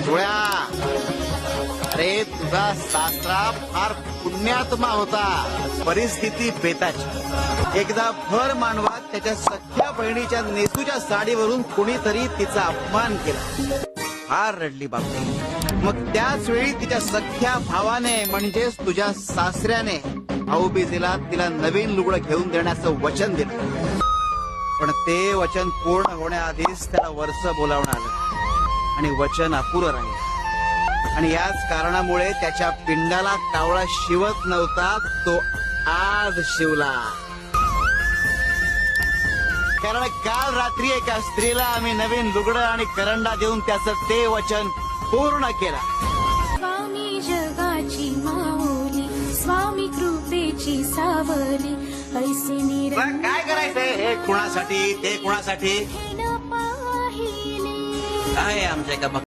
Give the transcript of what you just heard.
जुळ्या, अरे तुझा सासरा फार पुण्यात्मा होता, परिस्थिती बेताची. एकदा भर मानवात त्याच्या सख्या बहिणीच्या नेसूच्या साडीवरून कुणीतरी तिचा अपमान केला. फार रडली बापरे. मग त्याच वेळी तिच्या सख्या भावाने म्हणजेच तुझ्या सासऱ्याने भाऊबीजेला तिला नवीन लुगडं घेऊन देण्याचं वचन दिलं. पण ते वचन पूर्ण होण्याआधीच त्याला वर्ष बोलावणं आलं आणि वचन अपुरं राहिलं. आणि याच कारणामुळे त्याच्या पिंडाला कावळा शिवत नव्हता, तो आज शिवला. कारण काल रात्री एका स्त्रीला आम्ही नवीन लुगडं आणि करंडा देऊन त्याचं ते वचन पूर्ण केलं. स्वामी जगाची माऊली, स्वामी कृपेची सावली, ऐसे निर काय करायचंय? हे कुणासाठी, ते कुणासाठी? पाहिले काय आमच्या एका